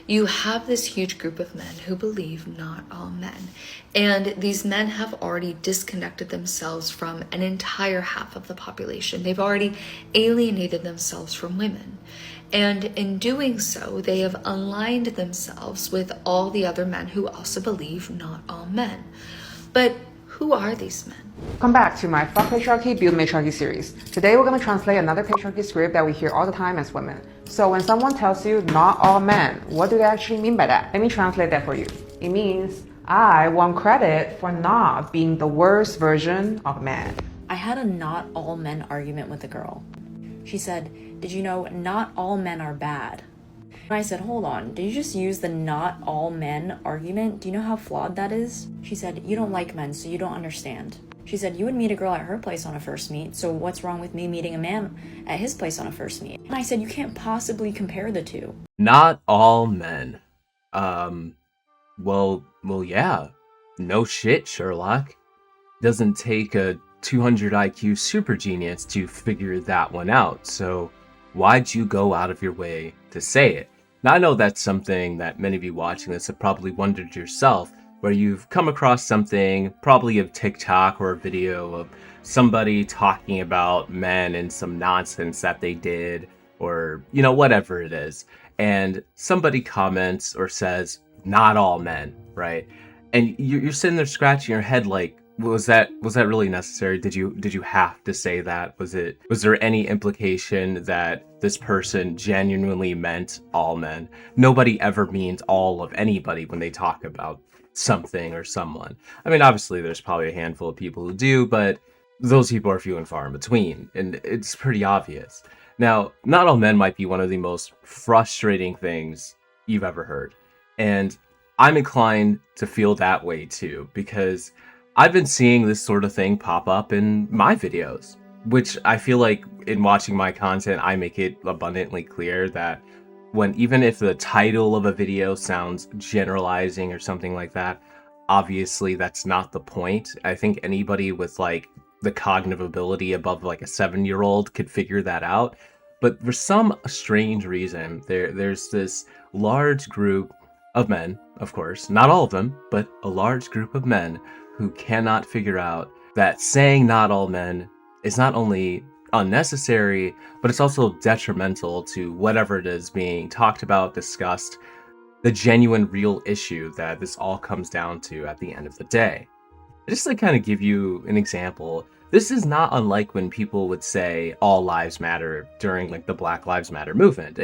you have this huge group of men who believe not all men. And these men have already disconnected themselves from an entire half of the population. They've already alienated themselves from women. And in doing so, they have aligned themselves with all the other men who also believe not all men. But who are these men? Welcome back to my Fuck Patriarchy, Build Matriarchy series. Today we're going to translate another patriarchy script that we hear all the time as women. So when someone tells you not all men, what do they actually mean by that? Let me translate that for you. It means I want credit for not being the worst version of a man. I had a not all men argument with a girl. She said, "Did you know not all men are bad?" And I said, "Hold on, did you just use the not all men argument? Do you know how flawed that is?" She said, "You don't like men, so you don't understand." She said, "You would meet a girl at her place on a first meet, so what's wrong with me meeting a man at his place on a first meet?" And I said, "You can't possibly compare the two." Not all men. Well, yeah. No shit, Sherlock. Doesn't take a 200 IQ super genius to figure that one out, so why'd you go out of your way to say it? Now, I know that's something that many of you watching this have probably wondered yourself, where you've come across something, probably of TikTok or a video of somebody talking about men and some nonsense that they did, or, whatever it is. And somebody comments or says, not all men, right? And you're sitting there scratching your head like, was that really necessary? Did you have to say that? Was there any implication that this person genuinely meant all men? Nobody ever means all of anybody when they talk about something or someone. I mean, obviously there's probably a handful of people who do, but those people are few and far in between, and it's pretty obvious. Now, not all men might be one of the most frustrating things you've ever heard, and I'm inclined to feel that way too, because I've been seeing this sort of thing pop up in my videos, which I feel like in watching my content, I make it abundantly clear that even if the title of a video sounds generalizing or something like that, obviously that's not the point. I think anybody with like the cognitive ability above like a 7-year-old could figure that out. But for some strange reason, there's this large group of men, of course, not all of them, but a large group of men who cannot figure out that saying not all men is not only unnecessary, but it's also detrimental to whatever it is being talked about, discussed, the genuine real issue that this all comes down to at the end of the day. Just to kind of give you an example, this is not unlike when people would say all lives matter during like the Black Lives Matter movement.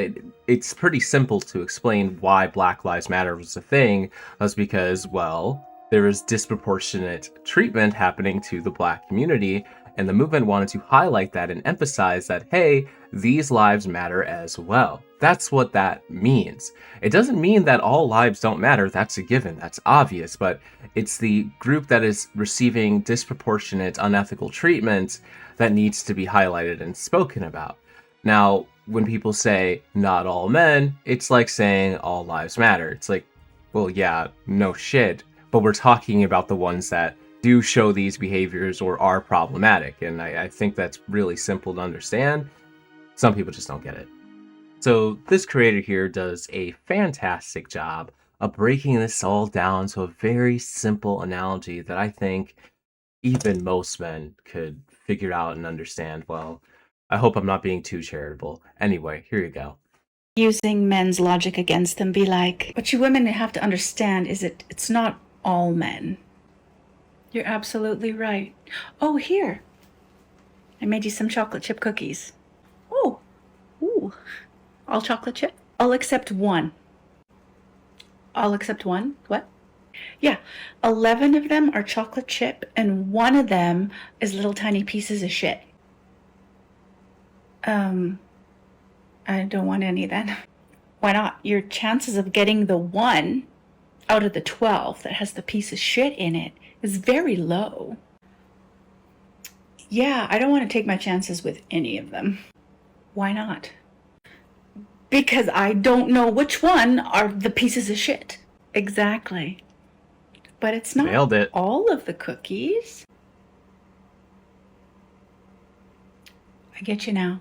It's pretty simple to explain why Black Lives Matter was a thing. That's because, well, there is disproportionate treatment happening to the Black community, and the movement wanted to highlight that and emphasize that, hey, these lives matter as well. That's what that means. It doesn't mean that all lives don't matter. That's a given. That's obvious. But it's the group that is receiving disproportionate, unethical treatment that needs to be highlighted and spoken about. Now, when people say not all men, it's like saying all lives matter. It's like, well, yeah, no shit. But we're talking about the ones that do show these behaviors or are problematic. And I think that's really simple to understand. Some people just don't get it. So this creator here does a fantastic job of breaking this all down to a very simple analogy that I think even most men could figure out and understand well. I hope I'm not being too charitable. Anyway, here you go. Using men's logic against them, be like, what you women have to understand is it's not all men. You're absolutely right. Oh, here. I made you some chocolate chip cookies. Oh, ooh. All chocolate chip? I'll accept one. I'll accept one? What? Yeah, 11 of them are chocolate chip, and one of them is little tiny pieces of shit. I don't want any then. Why not? Your chances of getting the one out of the 12 that has the piece of shit in it is very low. Yeah, I don't want to take my chances with any of them. Why not? Because I don't know which one are the pieces of shit. Exactly. But it's not Nailed it. all of the cookies. I get you now.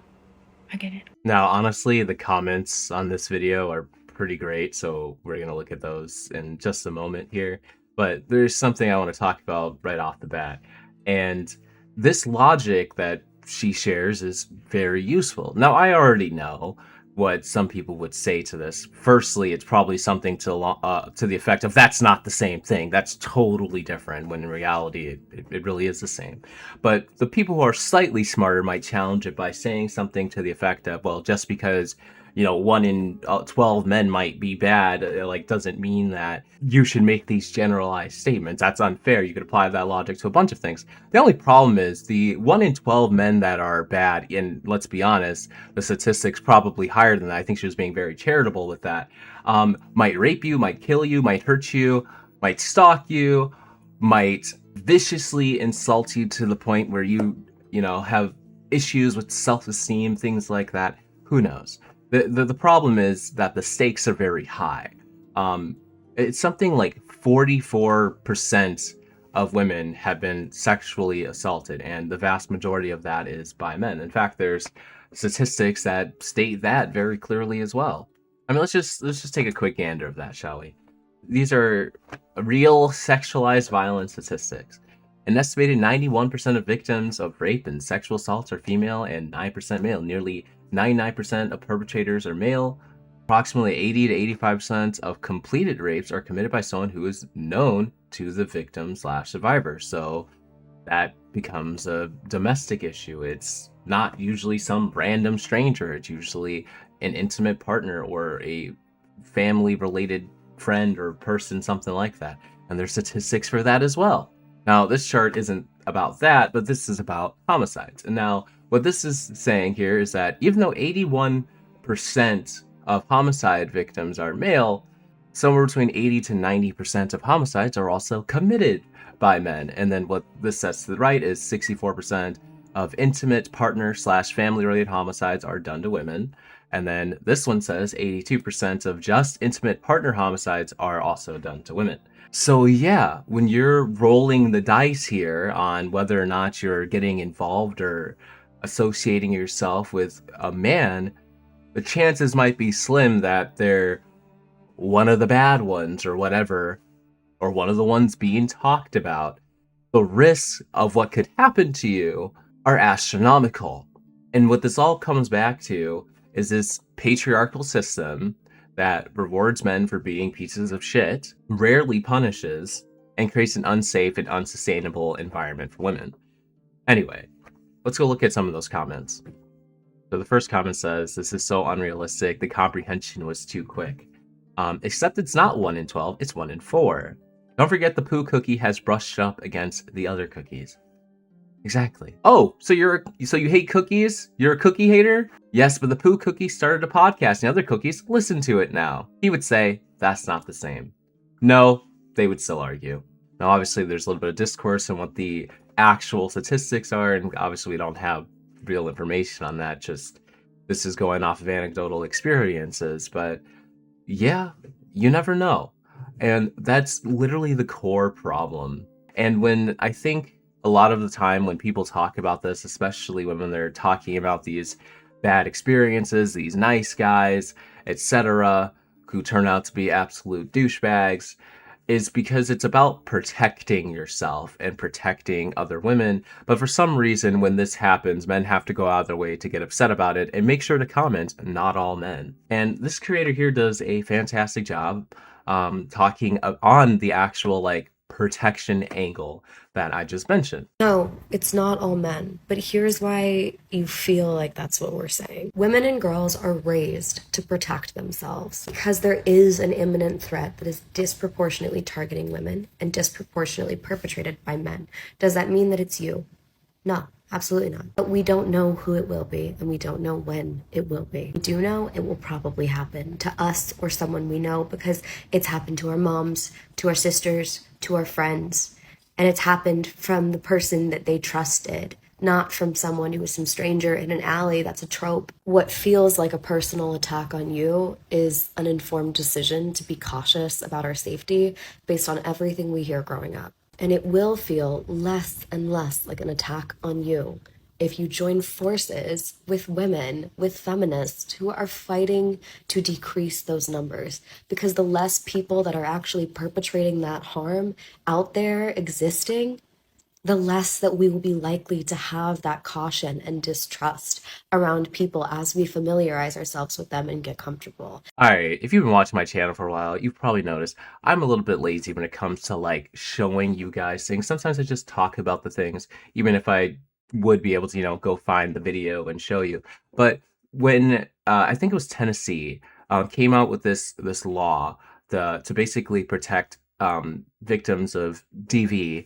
I get it. Now, honestly, the comments on this video are pretty great, so we're going to look at those in just a moment here. But there's something I want to talk about right off the bat. And this logic that she shares is very useful. Now, I already know what some people would say to this. Firstly, it's probably something to the effect of that's not the same thing. That's totally different, when in reality, it really is the same. But the people who are slightly smarter might challenge it by saying something to the effect of, well, just because 1 in 12 men might be bad, like, doesn't mean that you should make these generalized statements. That's unfair. You could apply that logic to a bunch of things. The only problem is the 1 in 12 men that are bad, and let's be honest, the statistic's probably higher than that. I think she was being very charitable with that. Might rape you, might kill you, might hurt you, might stalk you, might viciously insult you to the point where you have issues with self-esteem, things like that. Who knows? The problem is that the stakes are very high. It's something like 44% of women have been sexually assaulted, and the vast majority of that is by men. In fact, there's statistics that state that very clearly as well. I mean, let's just take a quick gander of that, shall we? These are real sexualized violence statistics. An estimated 91% of victims of rape and sexual assaults are female and 9% male. Nearly 99% of perpetrators are male. Approximately 80 to 85% of completed rapes are committed by someone who is known to the victim/survivor. So that becomes a domestic issue. It's not usually some random stranger. It's usually an intimate partner or a family-related friend or person, something like that. And there's statistics for that as well. Now, this chart isn't about that, but this is about homicides. And now, what this is saying here is that even though 81% of homicide victims are male, somewhere between 80 to 90% of homicides are also committed by men. And then what this says to the right is 64% of intimate partner/family-related homicides are done to women. And then this one says 82% of just intimate partner homicides are also done to women. So yeah, when you're rolling the dice here on whether or not you're getting involved or associating yourself with a man, the chances might be slim that they're one of the bad ones or whatever, or one of the ones being talked about. The risks of what could happen to you are astronomical. And what this all comes back to is this patriarchal system that rewards men for being pieces of shit, rarely punishes, and creates an unsafe and unsustainable environment for women. Anyway, let's go look at some of those comments. So the first comment says, this is so unrealistic, the comprehension was too quick. Except it's not 1 in 12, it's 1 in 4. Don't forget the poo cookie has brushed up against the other cookies. Exactly. Oh, so you hate cookies? You're a cookie hater? Yes, but the poo cookie started a podcast and the other cookies listen to it now. He would say, that's not the same. No, they would still argue. Now, obviously, there's a little bit of discourse on what the actual statistics are, and obviously we don't have real information on that. Just, this is going off of anecdotal experiences, but yeah, you never know. And that's literally the core problem. And when I think a lot of the time when people talk about this, especially when they're talking about these bad experiences, these nice guys, etc., who turn out to be absolute douchebags, is because it's about protecting yourself and protecting other women. But for some reason, when this happens, men have to go out of their way to get upset about it and make sure to comment, not all men. And this creator here does a fantastic job talking on the actual, protection angle that I just mentioned. No, it's not all men, but here's why you feel like that's what we're saying. Women and girls are raised to protect themselves because there is an imminent threat that is disproportionately targeting women and disproportionately perpetrated by men. Does that mean that it's you? No, absolutely not. But we don't know who it will be, and we don't know when it will be. We do know it will probably happen to us or someone we know because it's happened to our moms, to our sisters, to our friends. And it's happened from the person that they trusted, not from someone who was some stranger in an alley. That's a trope. What feels like a personal attack on you is an informed decision to be cautious about our safety based on everything we hear growing up. And it will feel less and less like an attack on you if you join forces with women, with feminists who are fighting to decrease those numbers. Because the less people that are actually perpetrating that harm out there existing, the less that we will be likely to have that caution and distrust around people as we familiarize ourselves with them and get comfortable. Alright, if you've been watching my channel for a while, you've probably noticed I'm a little bit lazy when it comes to like showing you guys things. Sometimes I just talk about the things, even if I would be able to, go find the video and show you. But when I think it was Tennessee came out with this law to basically protect victims of DV,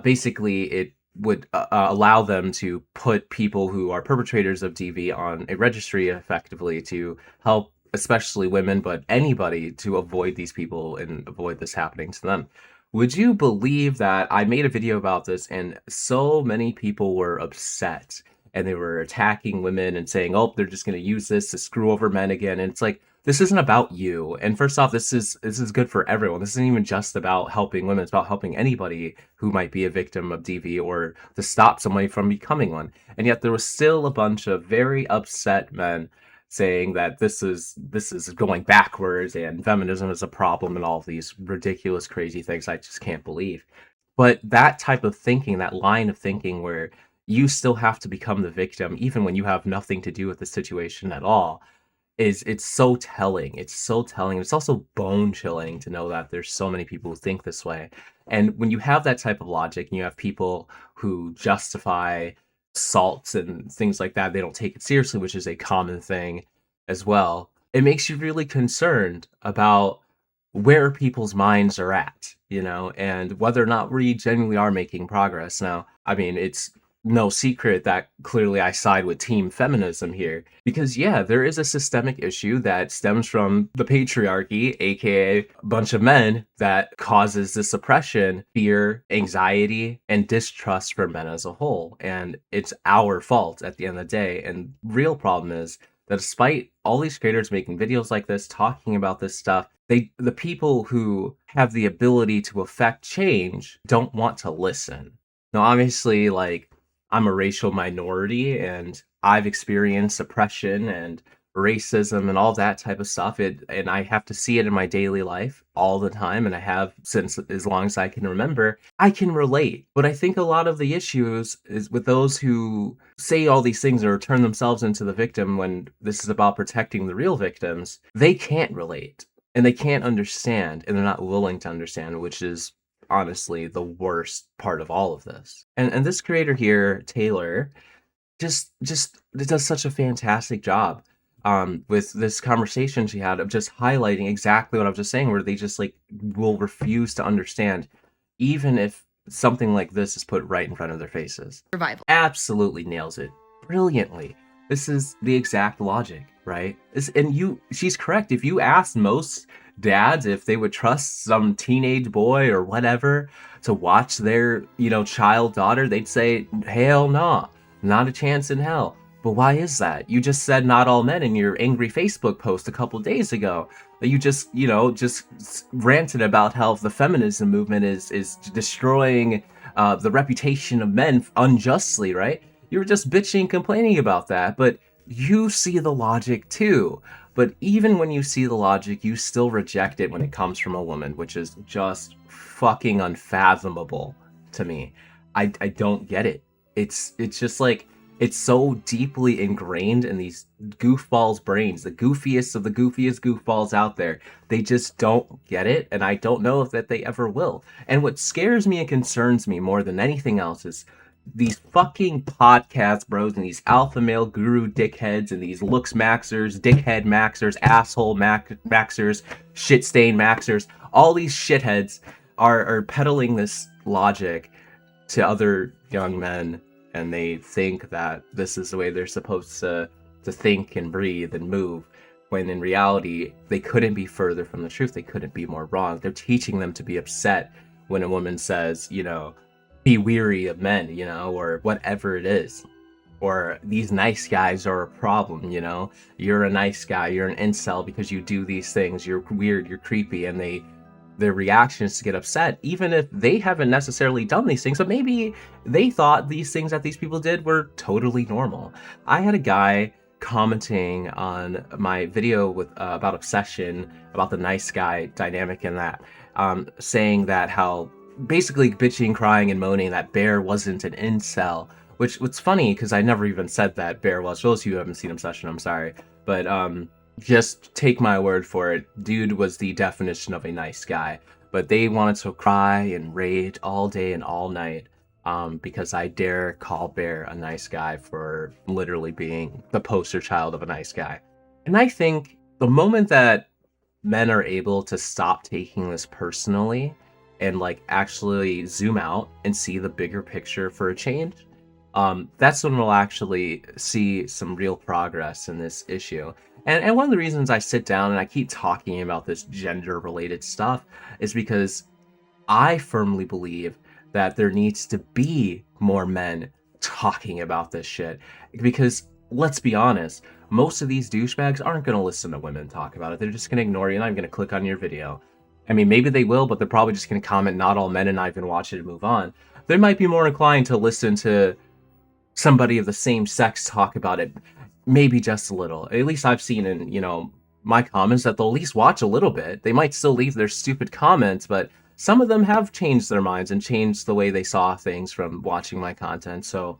basically it would allow them to put people who are perpetrators of DV on a registry effectively to help especially women, but anybody to avoid these people and avoid this happening to them. Would you believe that I made a video about this and so many people were upset and they were attacking women and saying, oh, they're just going to use this to screw over men again. And it's like, this isn't about you. And first off, this is good for everyone. This isn't even just about helping women. It's about helping anybody who might be a victim of DV or to stop somebody from becoming one. And yet there was still a bunch of very upset men saying that this is going backwards and feminism is a problem and all of these ridiculous, crazy things I just can't believe. But that type of thinking, that line of thinking where you still have to become the victim, even when you have nothing to do with the situation at all, it's so telling. It's so telling. It's also bone chilling to know that there's so many people who think this way. And when you have that type of logic and you have people who justify assaults and things like that, they don't take it seriously, which is a common thing as well. It makes you really concerned about where people's minds are at, and whether or not we genuinely are making progress. Now, I mean, it's no secret that clearly I side with team feminism here because there is a systemic issue that stems from the patriarchy, aka a bunch of men, that causes this oppression, fear, anxiety, and distrust for men as a whole. And it's our fault at the end of the day. And real problem is that despite all these creators making videos like this, talking about this stuff, the people who have the ability to affect change don't want to listen. Now, obviously, I'm a racial minority and I've experienced oppression and racism and all that type of stuff. And I have to see it in my daily life all the time. And I have since as long as I can remember. I can relate. But I think a lot of the issues is with those who say all these things or turn themselves into the victim when this is about protecting the real victims. They can't relate and they can't understand and they're not willing to understand, which is honestly the worst part of all of this. And this creator here, Taylor, just does such a fantastic job with this conversation she had of just highlighting exactly what I was just saying, where they just will refuse to understand even if something like this is put right in front of their faces. Survival. Absolutely nails it brilliantly. This is the exact logic, right? She's correct. If you ask most dads if they would trust some teenage boy or whatever to watch their, child daughter, they'd say, hell no, not a chance in hell. But why is that? You just said not all men in your angry Facebook post a couple days ago. You just ranted about how the feminism movement is destroying the reputation of men unjustly, right? You were just bitching, complaining about that, but you see the logic too. But even when you see the logic, you still reject it when it comes from a woman, which is just fucking unfathomable to me. I don't get it. It's just it's so deeply ingrained in these goofballs' brains, the goofiest of the goofiest goofballs out there. They just don't get it, and I don't know if that they ever will. And what scares me and concerns me more than anything else is these fucking podcast bros and these alpha male guru dickheads and these looks maxers, dickhead maxers, asshole maxers, shit stain maxers, all these shitheads are peddling this logic to other young men, and they think that this is the way they're supposed to think and breathe and move, when in reality they couldn't be further from the truth. They couldn't be more wrong. They're teaching them to be upset when a woman says, be weary of men, or whatever it is. Or these nice guys are a problem, You're a nice guy, you're an incel because you do these things, you're weird, you're creepy, and they their reaction is to get upset, even if they haven't necessarily done these things. But maybe they thought these things that these people did were totally normal. I had a guy commenting on my video with about obsession, about the nice guy dynamic in that, saying that how basically bitching, crying, and moaning that Bear wasn't an incel. Which what's funny because I never even said that Bear was. For those of you who haven't seen Obsession, I'm sorry, but just take my word for it. Dude was the definition of a nice guy, but they wanted to cry and rage all day and all night because I dare call Bear a nice guy for literally being the poster child of a nice guy. And I think the moment that men are able to stop taking this personally and like actually zoom out and see the bigger picture for a change, that's when we'll actually see some real progress in this issue. And one of the reasons I sit down and I keep talking about this gender related stuff is because I firmly believe that there needs to be more men talking about this shit. Because let's be honest, most of these douchebags aren't going to listen to women talk about it. They're just going to ignore you and I'm going to click on your video. I mean, maybe they will, but they're probably just going to comment not all men and not even watch it and move on. They might be more inclined to listen to somebody of the same sex talk about it, maybe just a little. At least I've seen in, you know, my comments that they'll at least watch a little bit. They might still leave their stupid comments, but some of them have changed their minds and changed the way they saw things from watching my content. So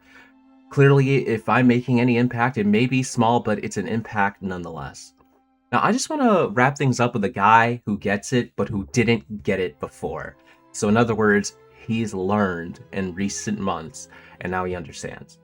clearly, if I'm making any impact, it may be small, but it's an impact nonetheless. Now, I just want to wrap things up with a guy who gets it, but who didn't get it before. So in other words, he's learned in recent months, and now he understands.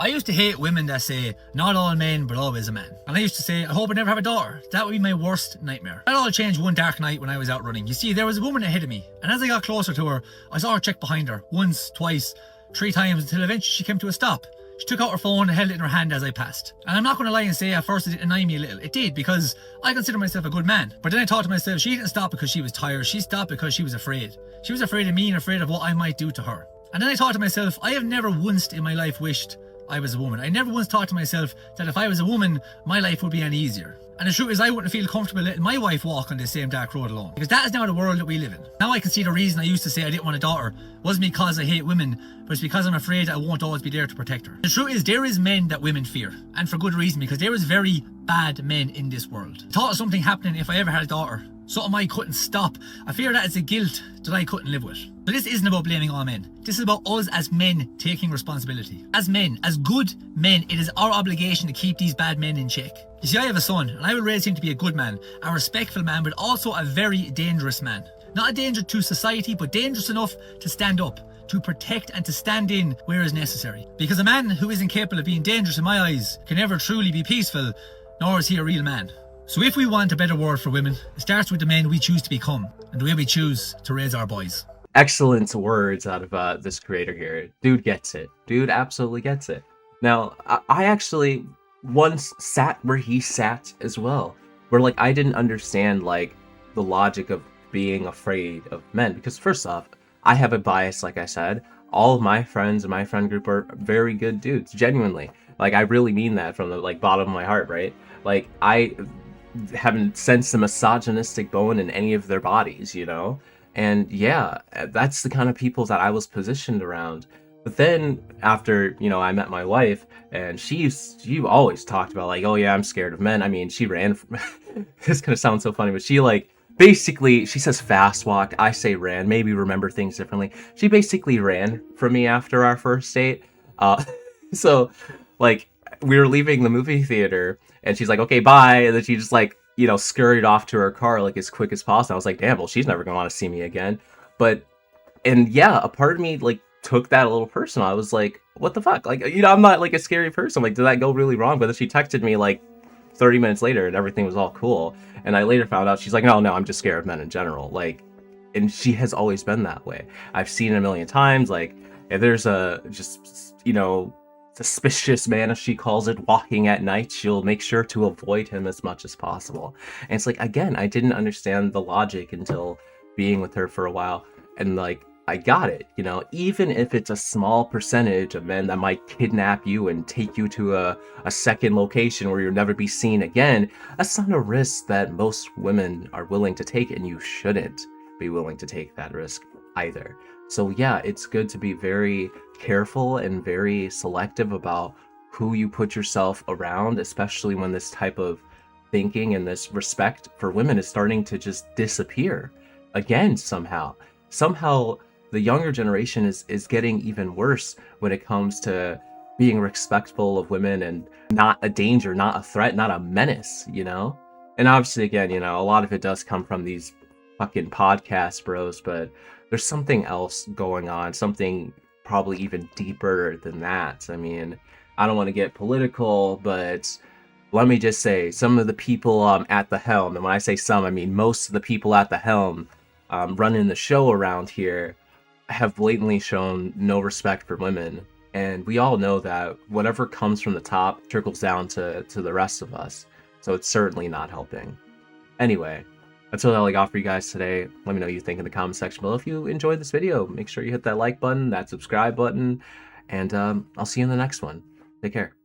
I used to hate women that say, not all men, but always a man. And I used to say, I hope I never have a daughter. That would be my worst nightmare. That all changed one dark night when I was out running. You see, there was a woman ahead of me, and as I got closer to her, I saw her check behind her, once, twice, 3 times, until eventually she came to a stop. She took out her phone and held it in her hand as I passed. And I'm not going to lie and say at first it did annoy me a little. It did, because I consider myself a good man. But then I thought to myself, she didn't stop because she was tired. She stopped because she was afraid. She was afraid of me and afraid of what I might do to her. And then I thought to myself, I have never once in my life wished I was a woman. I never once thought to myself that if I was a woman, my life would be any easier. And the truth is, I wouldn't feel comfortable letting my wife walk on this same dark road alone. Because that is now the world that we live in. Now I can see the reason I used to say I didn't want a daughter wasn't because I hate women, but it's because I'm afraid I won't always be there to protect her. The truth is, there is men that women fear. And for good reason, because there is very bad men in this world. The thought of something happening if I ever had a daughter, something I couldn't stop, I fear that it's a guilt that I couldn't live with. But this isn't about blaming all men. This is about us as men taking responsibility. As men, as good men, it is our obligation to keep these bad men in check. You see, I have a son, and I will raise him to be a good man, a respectful man, but also a very dangerous man. Not a danger to society, but dangerous enough to stand up, to protect and to stand in where is necessary. Because a man who isn't capable of being dangerous in my eyes can never truly be peaceful, nor is he a real man. So if we want a better world for women, it starts with the men we choose to become, and the way we choose to raise our boys. Excellent words out of this creator here. Dude gets it. Dude absolutely gets it. Now, I actually once sat where he sat as well, where like I didn't understand like the logic of being afraid of men. Because first off, I have a bias, like I said. All of my friends in my friend group are very good dudes, genuinely. Like I really mean that from the like bottom of my heart, right? Like I haven't sensed a misogynistic bone in any of their bodies, you know? And yeah, that's the kind of people that I was positioned around. But then after, you know, I met my wife, and she always talked about like, oh yeah, I'm scared of men. I mean, she ran from this is gonna sound so funny, but she like basically, she says fast walked, I say ran, maybe remember things differently. She basically ran from me after our first date. So like we were leaving the movie theater and she's like, okay, bye. And then she just like, you know, scurried off to her car like as quick as possible. I was like, damn, well, she's never gonna want to see me again. And yeah, a part of me like took that a little personal. I was like, what the fuck? Like, you know, I'm not like a scary person. Like, did that go really wrong? But then she texted me like 30 minutes later and everything was all cool. And I later found out she's like, no, I'm just scared of men in general. Like, and she has always been that way. I've seen it a million times. Like, if there's a just, you know, suspicious man, as she calls it, walking at night, she'll make sure to avoid him as much as possible. And it's like, again, I didn't understand the logic until being with her for a while. And like, I got it, you know, even if it's a small percentage of men that might kidnap you and take you to a second location where you'll never be seen again, that's not a risk that most women are willing to take, and you shouldn't. be willing to take that risk either. So yeah, it's good to be very careful and very selective about who you put yourself around, especially when this type of thinking and this respect for women is starting to just disappear again somehow. Somehow the younger generation is getting even worse when it comes to being respectful of women and not a danger, not a threat, not a menace, you know? And obviously, again, you know, a lot of it does come from these fucking podcast bros, but there's something else going on, something probably even deeper than that. I mean, I don't want to get political, but let me just say, some of the people at the helm, and when I say some, I mean most of the people at the helm running the show around here have blatantly shown no respect for women. And we all know that whatever comes from the top trickles down to the rest of us. So it's certainly not helping. Anyway, that's all I got for you guys today. Let me know what you think in the comment section below. If you enjoyed this video, make sure you hit that like button, that subscribe button, and I'll see you in the next one. Take care.